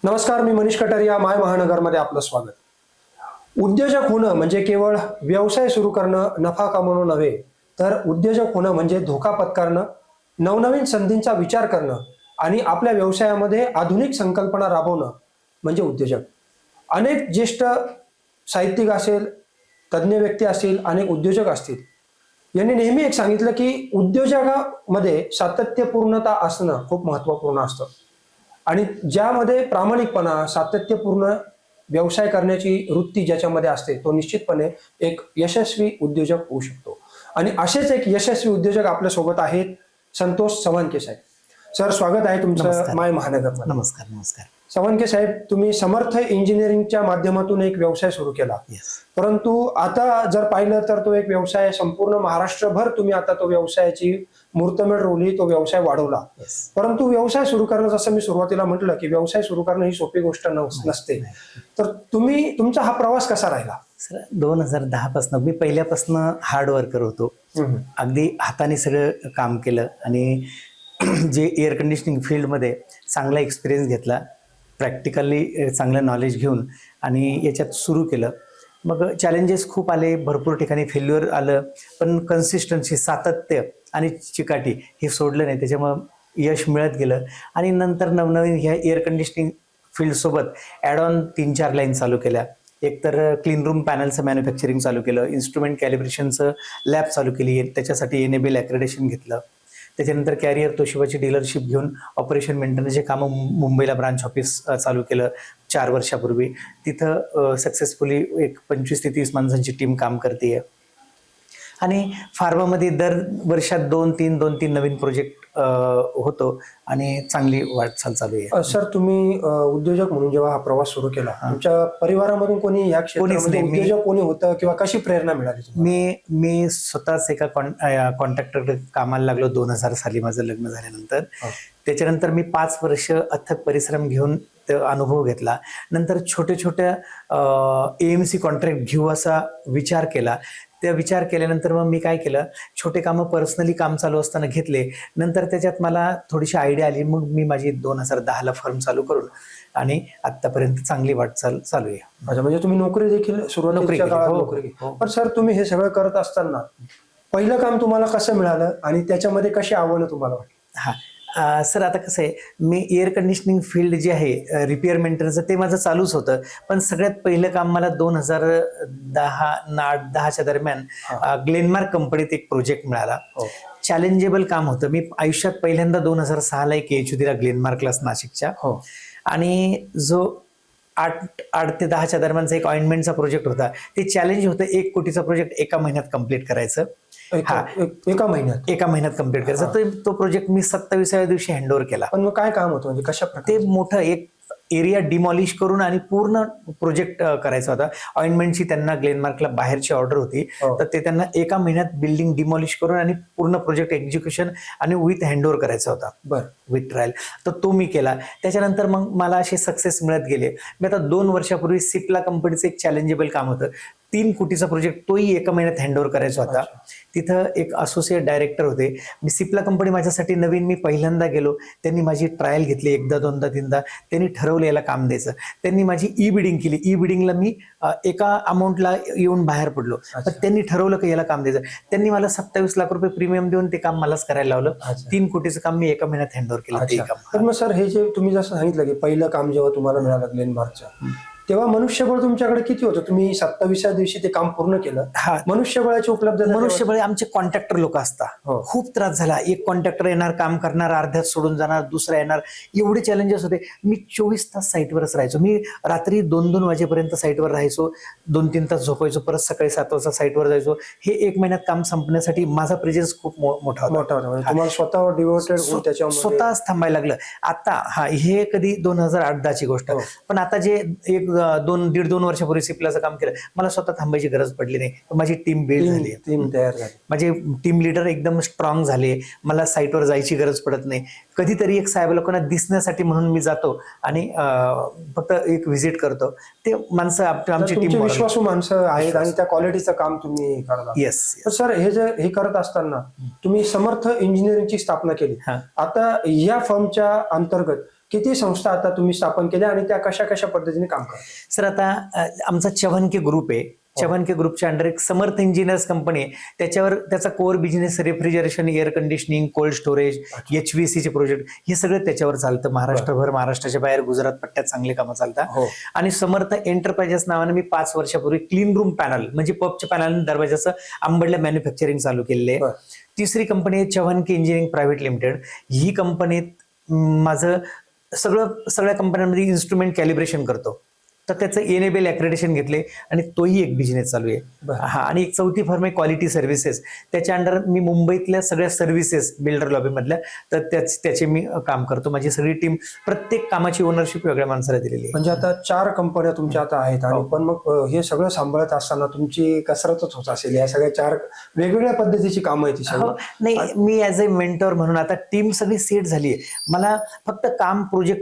नमस्कार, मी मनीष कटारिया. माय महानगरमध्ये आपलं स्वागत. उद्योजक होणं म्हणजे केवळ व्यवसाय सुरू करणं, नफा कमवणं नव्हे, तर उद्योजक होणं म्हणजे धोका पत्करणं, नवनवीन संधींचा विचार करणं आणि आपल्या व्यवसायामध्ये आधुनिक संकल्पना राबवणं म्हणजे उद्योजक. अनेक ज्येष्ठ साहित्यिक असेल, तज्ज्ञ व्यक्ती असतील, अनेक उद्योजक असतील, यांनी नेहमी एक सांगितलं की उद्योजकामध्ये सातत्यपूर्णता असणं खूप महत्त्वपूर्ण असतं आणि ज्यामध्ये प्रामाणिकपणा, सातत्यपूर्ण व्यवसाय करण्याची वृत्ती ज्याच्यामध्ये असते, तो निश्चितपणे एक यशस्वी उद्योजक होऊ शकतो. आणि असेच एक यशस्वी उद्योजक आपल्या सोबत आहेत, संतोष चव्हाणके साहेब. सर, स्वागत आहे तुमचं नमस्कार. माय महानगरमध्ये. नमस्कार. नमस्कार. चव्हाणके साहेब, तुम्ही समर्थ इंजिनिअरिंगच्या माध्यमातून एक व्यवसाय सुरू केला, परंतु आता जर पाहिलं तर तो एक व्यवसाय संपूर्ण महाराष्ट्रभर तुम्ही आता तो व्यवसायाची मुहूर्तमेढ रोवली, तो व्यवसाय वाढवला. परंतु व्यवसाय सुरू करणं, जसं मी सुरुवातीला म्हटलं की व्यवसाय सुरू करणं ही सोपी गोष्ट नसते. तर तुमचा हा प्रवास कसा राहिला? सर, 2010 पासून मी पहिल्यापासून हार्ड वर्कर होतो. अगदी हाताने सगळं काम केलं आणि जे एअर कंडिशनिंग फील्डमध्ये चांगला एक्सपिरियन्स घेतला, प्रॅक्टिकली चांगलं नॉलेज घेऊन आणि याच्यात सुरू केलं. मग चॅलेंजेस खूप आले, भरपूर ठिकाणी फेल्युअर आलं, पण कन्सिस्टन्सी, सातत्य आणि चिकाटी हे सोडलं नाही. त्याच्यामुळं यश मिळत गेलं आणि नंतर नवनवीन ह्या एअर कंडिशनिंग फील्डसोबत ॲड ऑन 3-4 लाईन चालू केल्या. एक तर क्लीन रूम पॅनलचं मॅन्युफॅक्चरिंग चालू केलं, इन्स्ट्रुमेंट कॅलिब्रेशनचं लॅब चालू केली, त्याच्यासाठी एनेबल ॲक्रेडिशन घेतलं. त्याच्यानंतर कॅरियर तोशिबाची डीलरशिप घेऊन ऑपरेशन मेंटेनन्सचे कामं मुंबईला ब्रांच ऑफिस चालू केलं 4 वर्षापूर्वी. तिथं सक्सेसफुली एक 25 ते 30 माणसांची टीम काम करते. आणि फार्मामध्ये दर वर्षात 2-3 नवीन प्रोजेक्ट होतो आणि चांगली वाटचाल चालू आहे. सर, तुम्ही उद्योजक म्हणून जेव्हा हा प्रवास सुरू केला, तुमच्या परिवारामधून कोणी या क्षेत्रामध्ये उद्योजक कोणी होतं किंवा कशी प्रेरणा मिळाली? मी स्वतःच एका कॉन्ट्रॅक्टरकडे कामाला लागलो 2000 साली माझं लग्न झाल्यानंतर. त्याच्यानंतर मी 5 वर्ष अथक परिश्रम घेऊन अनुभव घेतला. नंतर छोट्या AMC कॉन्ट्रॅक्ट घेऊ असा विचार केला. त्या विचार केल्यानंतर मग मी काय केलं, छोटे कामं पर्सनली काम चालू असताना घेतले. नंतर त्याच्यात मला थोडीशी आयडिया आली, मग मी माझी 2010ला फर्म चालू करून आणि आतापर्यंत चांगली वाटचाल चालू आहे. अच्छा, म्हणजे तुम्ही नोकरी देखील सुरुवातीच्या काळात नोकरी केली. पण सर, तुम्ही हे सगळं करत असताना पहिलं काम तुम्हाला कसं मिळालं आणि त्याच्यामध्ये कशी आव्हानं तुम्हाला वाटली? सर, आता कसं आहे, मी एअर कंडिशनिंग फील्ड जे आहे रिपेअर मेंटेनन्सचं, ते माझं चालूच होतं. पण सगळ्यात पहिलं काम मला 2010च्या दरम्यान ग्लेनमार्क कंपनीत एक प्रोजेक्ट मिळाला. चॅलेंजेबल काम होतं. मी आयुष्यात पहिल्यांदा 2006ला एक PhD दिला ग्लेनमार्कला नाशिकच्या. आणि जो 8 ते 10च्या दरम्यानचा एक ऑइंटमेंटचा प्रोजेक्ट होता. ते चॅलेंज होतं 1 कोटीचा प्रोजेक्ट एका महिन्यात कम्प्लीट करायचं. एका महिन्यात कम्प्लीट करायचा. तो प्रोजेक्ट मी 27व्या दिवशी हँडओव्हर केला. पण मग काय काम होतं, म्हणजे कशा प्रकारे? ते मोठं एक एरिया डिमॉलिश करून आणि पूर्ण प्रोजेक्ट करायचा होता. ऑइंटमेंटची त्यांना ग्लेनमार्कला बाहेरची ऑर्डर होती, तर ते त्यांना एका महिन्यात बिल्डिंग डिमॉलिश करून आणि पूर्ण प्रोजेक्ट एक्झिक्युशन आणि विथ हँडओव्हर करायचा होता. With trial. तर तो मी केला. त्याच्यानंतर मग मला असे सक्सेस मिळत गेले. मी आता 2 वर्षापूर्वी सिप्ला कंपनीचं एक चॅलेंजेबल काम होतं, 3 कोटीचा प्रोजेक्ट, तोही एका महिन्यात हँडओव्हर करायचा होता. तिथं एक असोसिएट डायरेक्टर होते. मी सिप्ला कंपनी माझ्यासाठी नवीन, मी पहिल्यांदा गेलो. त्यांनी माझी ट्रायल घेतली 1दा 2दा 3दा. त्यांनी ठरवलं याला काम द्यायचं. त्यांनी माझी ई बिडिंग केली. ई बिडिंगला मी एका अमाऊंटला येऊन बाहेर पडलो, पण त्यांनी ठरवलं की याला काम द्यायचं. त्यांनी मला 27 लाख रुपये प्रीमियम देऊन ते काम मलाच करायला लावलं. 3 कोटीचं काम मी एका महिन्यात हँडओव्हर केलं. तर मग सर, हे जे तुम्ही जसं सांगितलं की पहिलं काम जेव्हा तुम्हाला मिळालं ग्लेनमार्कचं, तेव्हा मनुष्यबळ तुमच्याकडे किती होतं? तुम्ही 27व्या दिवशी ते काम पूर्ण केलं. मनुष्यबळाची उपलब्धता? मनुष्यबळ आमचे कॉन्ट्रॅक्टर लोक असतात. खूप त्रास झाला. एक कॉन्ट्रॅक्टर येणार, काम करणार, अर्ध्यात सोडून जाणार, दुसरा येणार, एवढे चॅलेंजेस होते. मी 24 तास साईटवरच राहायचो. मी रात्री 2-2 वाजेपर्यंत साईटवर राहायचो, 2-3 तास झोपायचो, परत सकाळी 7 वाजता साईटवर जायचो. हे 1 महिन्यात काम संपण्यासाठी माझा प्रेझेन्स खूप मोठा होता. तुम्हाला स्वतःवर डिव्होटेड होऊन त्याच्यामध्ये स्वतःच थांबायला लागलं. आता हे कधी 2008-10ची गोष्ट. पण आता जे 1-1.5-2 वर्षापूर्वी सिप्लाचं काम केलं, मला स्वतः थांबायची गरज पडली नाही. माझी टीम बिल्ड झाली, टीम तयार झाली. माझे टीम लिडर एकदम स्ट्रॉंग झाले. मला साईटवर जायची गरज पडत नाही. कधीतरी एक साहेब लोकांना दिसण्यासाठी म्हणून मी जातो आणि फक्त एक व्हिजिट करतो. ते माणसं आमची टीम विश्वासू माणसं आहेत आणि त्या क्वालिटीचं काम तुम्ही करता. येस. सर, हे करत असताना तुम्ही समर्थ इंजिनिअरिंगची स्थापना केली. आता या फर्मच्या अंतर्गत किती संस्था आता तुम्ही स्थापन केल्या आणि त्या कशा कशा पद्धतीने काम करतात? सर आता आमचा चव्हाणके ग्रुप आहे. चव्हाणके ग्रुपच्या अंडर एक समर्थ इंजिनियर्स कंपनी आहे. त्याच्यावर त्याचा core business refrigeration, air conditioning, cold storage, HVAC चे प्रोजेक्ट हे सगळं त्याच्यावर चालतं. महाराष्ट्रभर, महाराष्ट्राच्या बाहेर, गुजरात पट्ट्यात चांगली कामं चालतात. हो. आणि समर्थ एंटरप्राइजेस नावाने मी 5 वर्षापूर्वी क्लीन रूम पॅनल म्हणजे पबच्या पॅनल दरवाजाचं आंबडल्या मॅन्युफॅक्चरिंग चालू केलेले आहे. तिसरी कंपनी आहे चव्हाणके इंजिनिअरिंग प्रायव्हेट लिमिटेड. ही कंपनीत माझं सगळ्या कंपन्यांमध्ये इन्स्ट्रुमेंट कॅलिब्रेशन करतो. तर त्याचं एनेबल ॲक्रेडिटेशन घेतले आणि तोही एक बिझनेस चालू आहे. हा, आणि एक चौथी फर्म आहे क्वालिटी सर्व्हिसेस. त्याच्या अंडर मी मुंबईतल्या सगळ्या सर्व्हिसेस बिल्डर लॉबीमधल्या तर त्याचे मी काम करतो. माझी सगळी टीम, प्रत्येक कामाची ओनरशिप वेगळ्या माणसाला दिलेली आहे. म्हणजे आता 4 कंपन्या तुमच्या आता आहेत आणि पण मग हे सगळं सांभाळत असताना तुमची कसरतच होत असेल. या सगळ्या 4 वेगवेगळ्या पद्धतीची कामं आहेत ती सगळी. नाही, मी ॲज अ मेंटॉर म्हणून आता टीम सगळी सेट झाली आहे. मला फक्त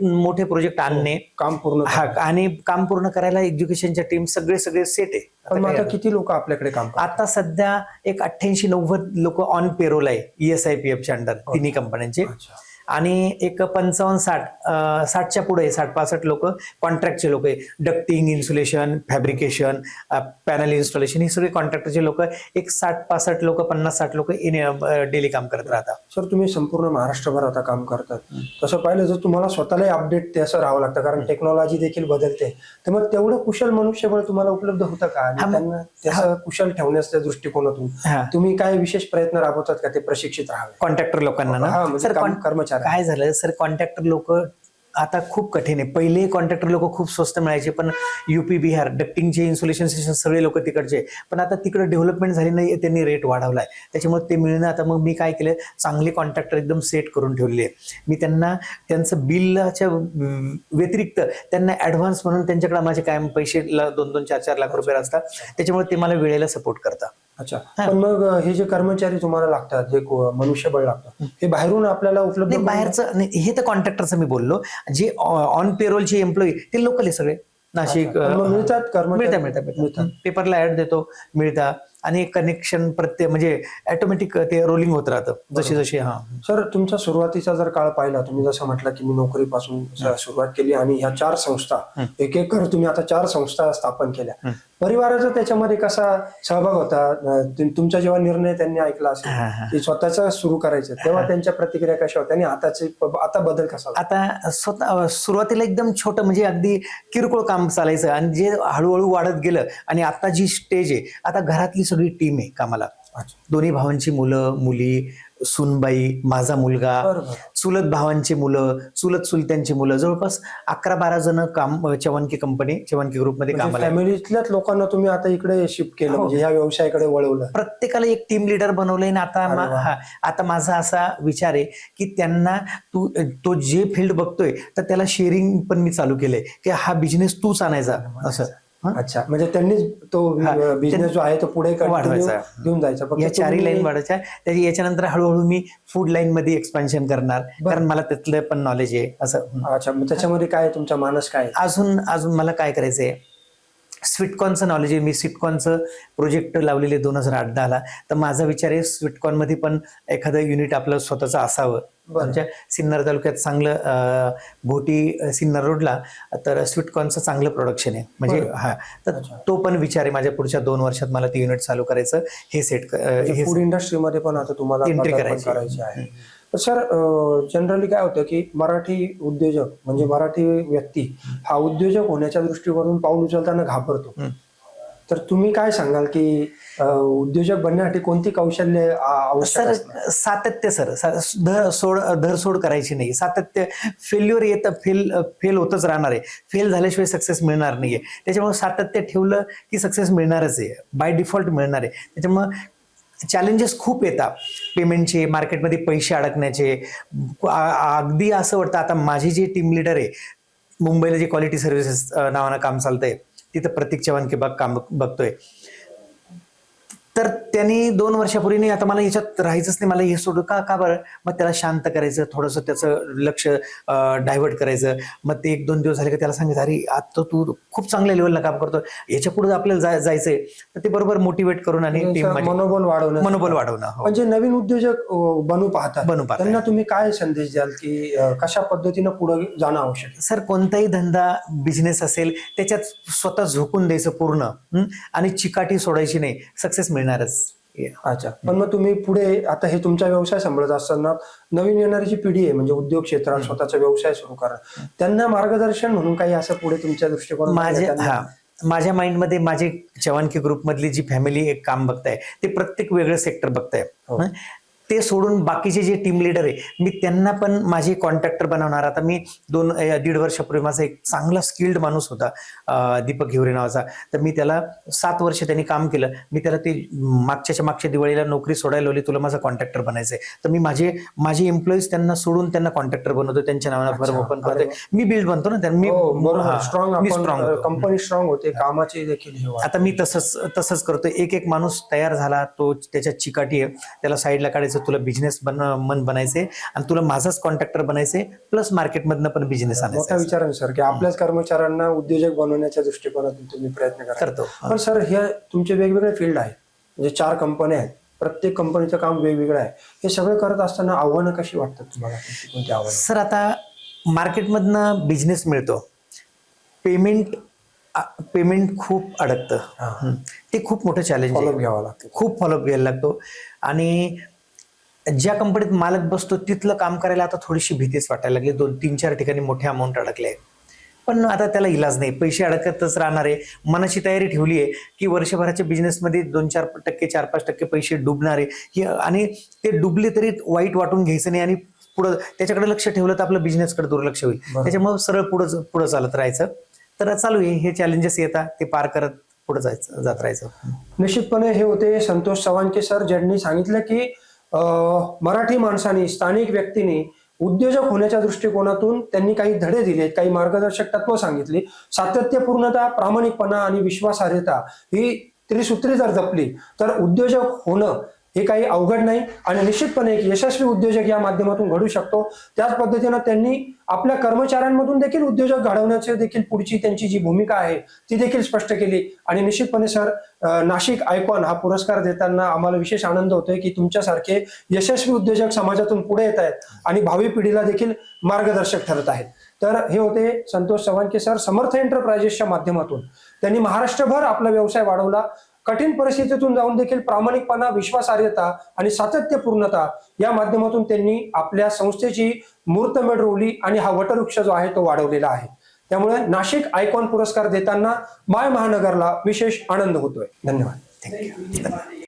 मोठे प्रोजेक्ट आणणे, काम पूर्ण आणि काम पूर्ण करायला एज्युकेशनच्या टीम सगळे सेट आहे. पण आता किती लोक आपल्याकडे काम करतात? आता सध्या एक 88-90 लोक ऑन पेरोल आहे ESIPF च्या अंडर तिन्ही कंपन्यांचे. आणि एक 55-60च्या पुढे 60-65 लोक कॉन्ट्रॅक्टचे लोक आहे. Ducting, insulation, fabrication, panel installation, हे सगळे कॉन्ट्रॅक्टरचे लोक. एक 60-65 लोक, 50-60 लोक डेली काम करत राहतात. सर, तुम्ही संपूर्ण महाराष्ट्रभर आता काम करतात. तसं पाहिलं जर तुम्हाला स्वतःलाही अपडेट ते असं राहावं लागतं, कारण टेक्नॉलॉजी देखील बदलते. तर मग तेवढं कुशल मनुष्यबळ तुम्हाला उपलब्ध होतं का? आणि त्यांना त्याचं कुशल ठेवण्याच्या दृष्टिकोनातून तुम्ही काय विशेष प्रयत्न राबवतात का ते प्रशिक्षित राहावे कॉन्ट्रॅक्टर लोकांना ना? सर, कर्मचारी काय झालं सर, कॉन्ट्रॅक्टर लोक आता खूप कठीण आहे. पहिले कॉन्ट्रॅक्टर लोक खूप स्वस्त मिळायचे, पण UP, बिहार डक्टिंगचे, इन्सुलेशन स्टेशन सगळे लोक तिकडचे. पण आता तिकडे डेव्हलपमेंट झाली नाही, त्यांनी रेट वाढवलाय. त्याच्यामुळे ते मिळणं आता मग मी काय केलं, चांगले कॉन्ट्रॅक्टर एकदम सेट करून ठेवले. मी त्यांना त्यांचं बिलच्या व्यतिरिक्त त्यांना ऍडव्हान्स म्हणून त्यांच्याकडे माझे कायम पैसे 2-2, 4-4 लाख रुपये असतात. त्याच्यामुळे ते मला वेळेला सपोर्ट करतात. अच्छा, पण मग हे जे कर्मचारी तुम्हाला लागतात, जे मनुष्यबळ लागतं, हे बाहेरून आपल्याला उपलब्ध? बाहेरचं नाही, हे तर कॉन्ट्रॅक्टरचं मी बोललो. जे ऑन पेरोलचे एम्प्लॉई ते लोकल आहे सगळे. नाशिक मिळतात मिळतात. पेपरला ऍड देतो, मिळतात. आणि कनेक्शन म्हणजे ऑटोमॅटिक ते रोलिंग होत राहतं जशी. हा सर, तुमचा सुरुवातीचा जर काळ पाहिला, तुम्ही जसं म्हटलं की मी नोकरीपासून सुरुवात केली आणि ह्या 4 संस्था एक तुम्ही आता 4 संस्था स्थापन केल्या. परिवाराचा त्याच्यामध्ये कसा सहभाग होता? तुमचा जेव्हा निर्णय त्यांनी ऐकला असेल की स्वतःच सुरू करायचं, तेव्हा त्यांच्या प्रतिक्रिया कशा होत्या आणि आता बदल कसा? आता सुरुवातीला एकदम छोटं म्हणजे अगदी किरकोळ काम चालायचं, आणि जे हळूहळू वाढत गेलं. आणि आता जी स्टेज आहे, आता घरातली सगळी टीम आहे कामाला. दोन्ही भावांची मुलं, मुली, सुनबाई, माझा मुलगा, चुलत भावांची मुलं, चुलत चुलत्यांची मुलं, जवळपास 11-12 जण काम चव्हाणके ग्रुपमध्ये कामाला. फॅमिलीतल्याच लोकांना तुम्ही आता इकडे शिफ्ट केलं, म्हणजे ह्या व्यवसायाकडे वळवलं. प्रत्येकाला एक टीम लीडर बनवलंय. आणि आता माझा असा विचार आहे की त्यांना तो जे फील्ड बघतोय तर त्याला शेअरिंग पण मी चालू केलंय की हा बिझनेस तूच आणायचा असं. अच्छा, म्हणजे त्यांनी तो बिझनेस जो आहे तो पुढे वाढवायचा, घेऊन जायचा. या 4 लाईन वाढवायच्या. याच्यानंतर हळूहळू मी फूड लाईन मध्ये एक्सपान्शन करणार, कारण मला त्यातलं पण नॉलेज आहे असं. अच्छा, मग त्याच्यामध्ये काय तुमचा मानस काय? अजून मला काय करायचंय, स्वीटकॉर्नचं नॉलेज आहे. मी स्वीटकॉर्नचं प्रोजेक्ट लावलेले 2008-10ला. तर माझा विचार आहे स्वीटकॉर्न मध्ये पण एखादं युनिट आपलं स्वतःचं असावं. आमच्या सिन्नर तालुक्यात चांगलं भोटी सिन्नर रोडला तर स्वीटकॉर्नचं चांगलं प्रोडक्शन आहे. म्हणजे तर तो पण विचार आहे माझ्या पुढच्या 2 वर्षात मला ते युनिट चालू करायचं. हे फूड इंडस्ट्रीमध्ये पण आता तुम्हाला एंट्री करायची आहे. सर, जनरली काय होतं की मराठी उद्योजक म्हणजे मराठी व्यक्ती हा उद्योजक होण्याच्या दृष्टीकोनातून पाऊल उचलताना घाबरतो. तर तुम्ही काय सांगाल की उद्योजक बनण्यासाठी कोणती कौशल्य आवश्यक असतात? सातत्य सर, धरसोड करायची नाही. सातत्य. फेल्युअर येतं, फेल होतच राहणार आहे. फेल झाल्याशिवाय सक्सेस मिळणार नाहीये. त्याच्यामुळे सातत्य ठेवलं की सक्सेस मिळणारच आहे, बाय डिफॉल्ट मिळणार आहे. त्याच्यामुळे चॅलेंजेस खूप येतात, पेमेंटचे, मार्केटमध्ये पैसे अडकण्याचे. अगदी असं वाटतं, आता माझी जी टीम लीडर आहे मुंबईला, जे क्वालिटी सर्व्हिसेस नावानं काम चालतंय, तिथं प्रतीक चव्हाणके काम बघतोय. तर त्यांनी 2 वर्षापूर्वी नाही आता मला याच्यात राहायचंच नाही, मला हे सोडू का बरं. मग त्याला शांत करायचं, थोडंसं त्याचं लक्ष डायव्हर्ट करायचं. मग ते 1-2 दिवस झाले की त्याला सांगायचं, अरे आता तू खूप चांगल्या लेवलला काम करतो, याच्या पुढे आपल्याला जायचंय. तर ते बरोबर मोटिवेट करून आणि टीम मनोबल वाढवणं. हो. म्हणजे नवीन उद्योजक बनू पाहतात त्यांना तुम्ही काय संदेश द्याल की कशा पद्धतीनं पुढे जाणं आवश्यक आहे? सर, कोणताही धंदा बिझनेस असेल त्याच्यात स्वतः झोकून द्यायचं पूर्ण, आणि चिकाटी सोडायची नाही, सक्सेस मिळणारच. अच्छा, पण मग तुम्ही पुढे आता हे तुमचा व्यवसाय सांभाळत असताना नवीन येणारी जी पिढी आहे म्हणजे उद्योग क्षेत्रात स्वतःचा व्यवसाय सुरू करा, त्यांना मार्गदर्शन म्हणून काही असं पुढे तुमच्या दृष्टिकोनात? माझ्या माइंडमध्ये माझे चव्हाणकी ग्रुप मधली जी फॅमिली एक काम बघताय ते प्रत्येक वेगळं सेक्टर बघताय. ते सोडून बाकीचे जे टीम लीडर आहे मी त्यांना पण माझे कॉन्ट्रॅक्टर बनवणार. आता मी 2-1.5 वर्षापूर्वी माझा एक चांगला स्किल्ड माणूस होता, दीपक हिवरे नावाचा. तर मी त्याला 7 वर्ष त्यांनी काम केलं. मी त्याला ते मागच्या दिवाळीला नोकरी सोडायला लावली, तुला माझा कॉन्ट्रॅक्टर बनायचंय. तर मी माझे एम्प्लॉईज त्यांना सोडून त्यांना कॉन्ट्रॅक्टर बनवतो, त्यांच्या नावानं फर्म ओपन करतोय. मी बिल्ड बनतो ना, मी स्ट्रॉंग कंपनी स्ट्रॉंग होते, कामाची देखील. आता मी तसंच करतोय. एक माणूस तयार झाला, तो त्याच्या चिकाटी आहे, त्याला साईडला काढायचं, तुला बिझनेस बनायचे आणि तुला माझाच कॉन्ट्रॅक्टर बनायचे, प्लस मार्केटमधनं पण बिझनेस आणायचा. मोठा विचार आहे सर की आपल्याच कर्मचाऱ्यांना उद्योजक बनवण्याच्या दृष्टिकोनातून तुम्ही प्रयत्न करतो. पण सर हे तुमचे वेगवेगळे फील्ड आहेत, म्हणजे 4 कंपन्या आहेत, प्रत्येक कंपनीचं काम वेगवेगळं आहे. हे सगळं करत असताना आव्हानं कशी वाटतात तुम्हाला? कोणती आव्हानं? सर, आता मार्केटमधनं बिझनेस मिळतो, पेमेंट खूप अडकतं, ते खूप मोठं चॅलेंज घ्यावं लागतं, खूप फॉलोअप घ्यायला लागतो. आणि ज्या कंपनीत मालक बसतो तिथलं काम करायला आता थोडीशी भीतीच वाटायला लागली. 2-3-4 ठिकाणी मोठे अमाऊंट अडकले, पण आता त्याला इलाज नाही, पैसे अडकतच राहणार आहे. मनाची तयारी ठेवली आहे की वर्षभराच्या बिझनेसमध्ये 2-4%, 4-5% पैसे डुबणार आहे, आणि ते डुबले तरी वाईट वाटून घ्यायचं नाही आणि पुढं त्याच्याकडे लक्ष ठेवलं तर आपलं बिझनेसकडे दुर्लक्ष होईल. त्याच्यामुळे सरळ पुढं चालत राहायचं. तर चालू आहे, हे चॅलेंजेस येतात ते पार करत पुढे जात राहायचं. निश्चितपणे हे होते संतोष चव्हाणके सर, ज्यांनी सांगितलं की मराठी माणसांनी, स्थानिक व्यक्तींनी उद्योजक होण्याच्या दृष्टिकोनातून त्यांनी काही धडे दिले, काही मार्गदर्शक तत्व सांगितली. सातत्यपूर्णता, प्रामाणिकपणा आणि विश्वासार्हता ही त्रिसूत्री जर जपली तर उद्योजक होणं हे काही अवघड नाही आणि निश्चितपणे एक यशस्वी उद्योजक या माध्यमातून घडू शकतो. त्याच पद्धतीनं त्यांनी आपल्या कर्मचाऱ्यांमधून देखील उद्योजक घडवण्याची देखील पुढची त्यांची जी भूमिका आहे ती देखील स्पष्ट केली. आणि निश्चितपणे सर, नाशिक आयकॉन हा पुरस्कार देताना आम्हाला विशेष आनंद होतोय की तुमच्यासारखे यशस्वी उद्योजक समाजातून पुढे येत आहेत आणि भावी पिढीला देखील मार्गदर्शक ठरत आहेत. तर हे होते संतोष चव्हाणके सर. समर्थ एंटरप्राइजेसच्या माध्यमातून त्यांनी महाराष्ट्रभर आपला व्यवसाय वाढवला. कठीण परिस्थितीतून जाऊन देखील प्रामाणिकपणा, विश्वासार्हता आणि सातत्यपूर्णता या माध्यमातून त्यांनी आपल्या संस्थेची मूर्तमेढ रोवली आणि हा वटवृक्ष जो आहे तो वाढवलेला आहे. त्यामुळे नाशिक आयकॉन पुरस्कार देताना माय महानगरला विशेष आनंद होतोय. धन्यवाद. थँक्यू.